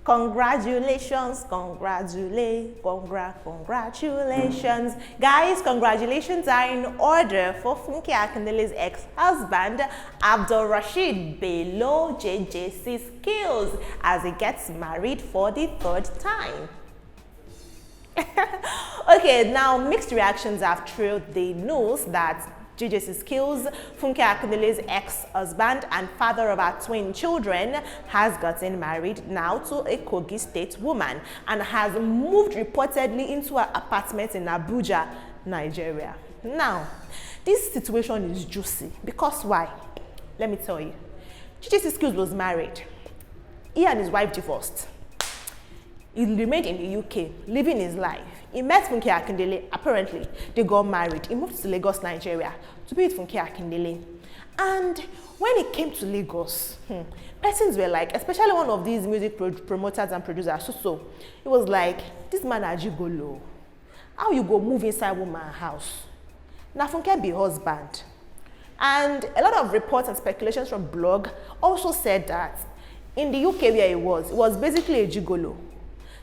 Congratulations, congratulations. Guys, congratulations are in order for Funke Akindele's ex-husband, Abdul Rashid Bello JJC Skills, as he gets married for the third time. Okay, now mixed reactions have trailed the news that GBANKOGBI Skills, Funke Akindele's ex-husband and father of our twin children, has gotten married now to a Kogi State woman and has moved reportedly into her apartment in Abuja, Nigeria. Now, this situation is juicy because why? Let me tell you. GBANKOGBI Skills was married. He and his wife divorced. He remained in the UK, living his life. He met Funke Akindele, apparently. They got married. He moved to Lagos, Nigeria, to be with Funke Akindele. And when he came to Lagos, persons were like, especially one of these music promoters and producers, so it was like, this man a gigolo. How you go move inside woman's house? Now Funke be husband. And a lot of reports and speculations from blog also said that in the UK where it was basically a gigolo.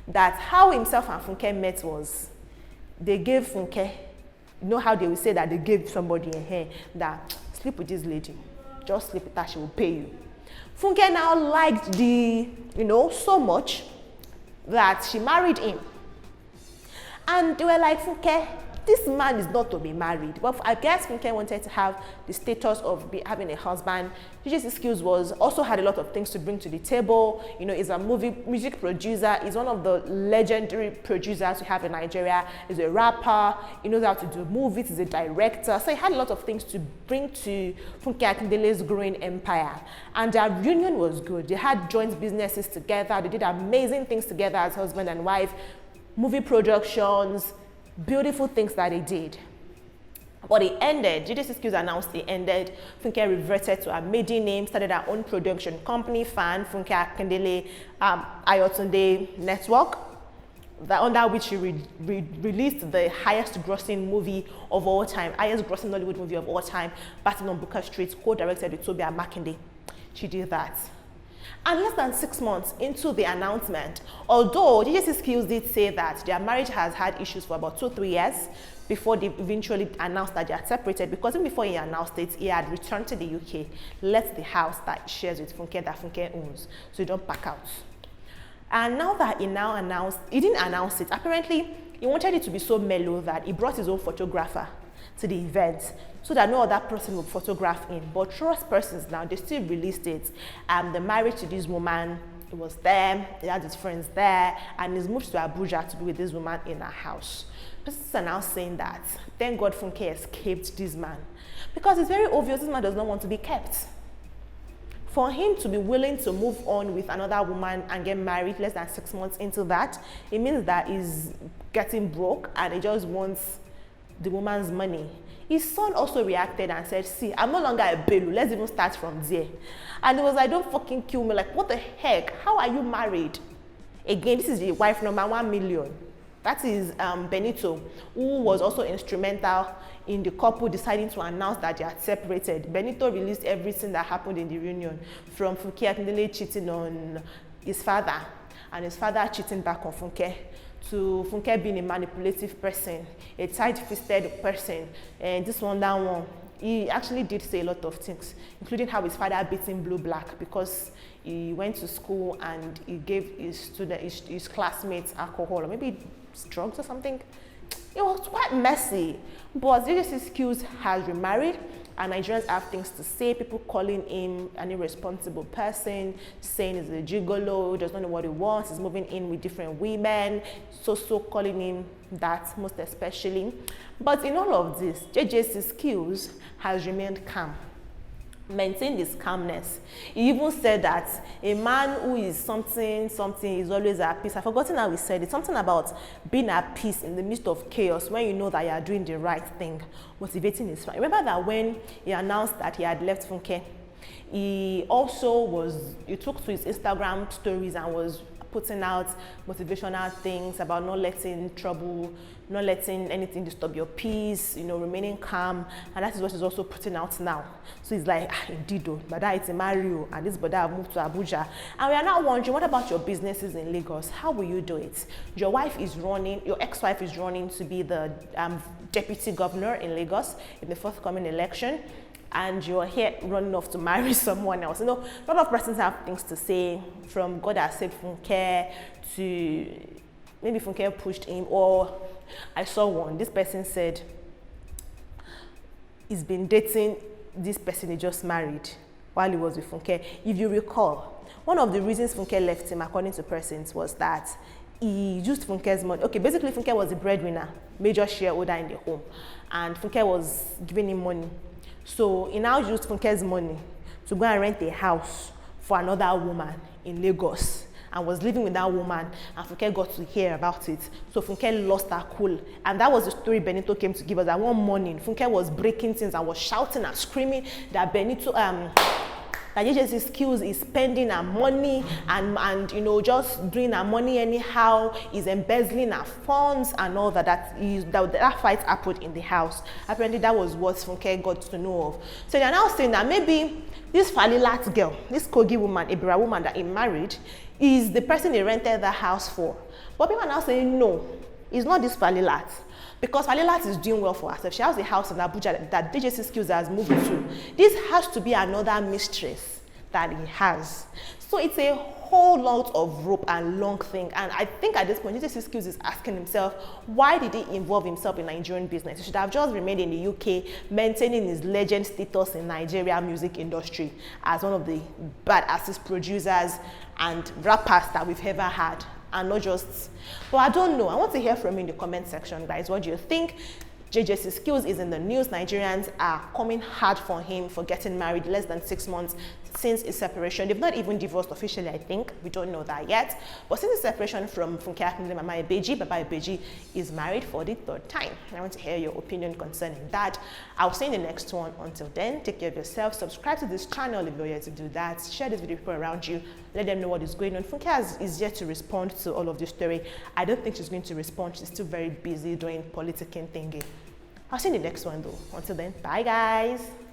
That how himself and Funke met was, they gave Funke, you know how they will say that they gave somebody a hand, that sleep with this lady, just sleep with her, she will pay you. Funke now liked the, so much that she married him. And they were like, Funke, this man is not to be married. But I guess Funke wanted to have the status of having a husband. GBANKOGBI Skills also had a lot of things to bring to the table. He's a music producer. He's one of the legendary producers we have in Nigeria. He's a rapper. He knows how to do movies. He's a director. So he had a lot of things to bring to Funke Akindele's growing empire. And their reunion was good. They had joint businesses together. They did amazing things together as husband and wife. Movie productions, beautiful things that they did. But it ended. GBANKOGBI Skills announced it ended. Funke reverted to her maiden name, started her own production company, Funke Akindele Ayotunde Network, under which she released the highest grossing movie of all time, highest grossing Nollywood movie of all time, Battle on Booker Street, co-directed with Toby Makinde. She did that. And less than 6 months into the announcement, although GBANKOGBI Skills did say that their marriage has had issues for about 2-3 years before they eventually announced that they are separated, because even before he announced it, he had returned to the UK, left the house that he shares with Funke, that Funke owns, so he don't pack out. And now that he didn't announce it, apparently he wanted it to be so mellow that he brought his own photographer to the event so that no other person would photograph him. But trust persons now, they still released it. The marriage to this woman, it was them, he had his friends there, and he's moved to Abuja to be with this woman in her house. Persons are now saying that, thank God Funke escaped this man. Because it's very obvious this man does not want to be kept. For him to be willing to move on with another woman and get married less than 6 months into that, it means that he's getting broke and he just wants the woman's money. His son also reacted and said, see, I'm no longer a Belu, let's even start from there. And he was like, don't fucking kill me, like, what the heck, how are you married? Again, this is the wife number 1 million. That is Benito, who was also instrumental in the couple deciding to announce that they had separated. Benito released everything that happened in the reunion, from Funke Akindele cheating on his father, and his father cheating back on Funke, to Funke being a manipulative person, a tight-fisted person, and this one, that one. He actually did say a lot of things, including how his father beat him blue-black because he went to school and he gave his classmates alcohol, or maybe drugs or something. It was quite messy. But GBANKOGBI Skills has remarried, and Nigerians have things to say. People calling him an irresponsible person, saying he's a gigolo, does not know what he wants, he's moving in with different women, so calling him that most especially. But in all of this, GBANKOGBI Skills has remained calm, maintained his calmness. He even said that a man who is something is always at peace. I've forgotten how he said it. Something about being at peace in the midst of chaos when you know that you are doing the right thing. Motivating is fine. Remember that when he announced that he had left Funke, he took to his Instagram stories and was putting out motivational things about not letting trouble, not letting anything disturb your peace, you know, remaining calm, and that is what he's also putting out now. So he's like, indeed, but that it's a Mario, and this brother have moved to Abuja. And we are now wondering, what about your businesses in Lagos? How will you do it? Your wife is running, your ex-wife is running to be the deputy governor in Lagos in the forthcoming election, and you're here running off to marry someone else. You know, a lot of persons have things to say, from God has said Funke to maybe Funke pushed him, or I saw one, this person said he's been dating this person he just married while he was with Funke. If you recall, one of the reasons Funke left him, according to persons, was that he used Funke's money. Okay, basically Funke was the breadwinner, major shareholder in the home, and Funke was giving him money. So he now used Funke's money to go and rent a house for another woman in Lagos, and was living with that woman, and Funke got to hear about it. So Funke lost her cool, and that was the story Benito came to give us. That one morning, Funke was breaking things and was shouting and screaming that Benito, that GJ's skills is spending her money and you know, just doing her money anyhow, is embezzling her funds and all that. That fight happened in the house. Apparently that was what Funke got to know of. So they're now saying that maybe this Falilat girl, this Kogi woman, Ibra woman that he married, is the person he rented the house for. But people are now saying no, it's not this Falilat. Because Falilat is doing well for herself. She has a house in Abuja that DJC Skills has moved to. This has to be another mistress that he has. So it's a whole lot of rope and long thing. And I think at this point, DJC Skills is asking himself, why did he involve himself in Nigerian business? He should have just remained in the UK, maintaining his legend status in Nigeria music industry as one of the badass producers and rappers that we've ever had. And not just, but I don't know. I want to hear from you in the comment section, guys. What do you think? JJC Skills is in the news. Nigerians are coming hard for him for getting married less than 6 months since his separation. They've not even divorced officially, I think. We don't know that yet. But since his separation from Funke Akindele, Mama Ibeji, Baba Ibeji is married for the 3rd time. I want to hear your opinion concerning that. I'll see you in the next one. Until then, take care of yourself. Subscribe to this channel if you're here to do that. Share this video with people around you. Let them know what is going on. Funke is yet to respond to all of this story. I don't think she's going to respond. She's still very busy doing politicking thingy. I'll see you in the next one though. Until then, bye guys.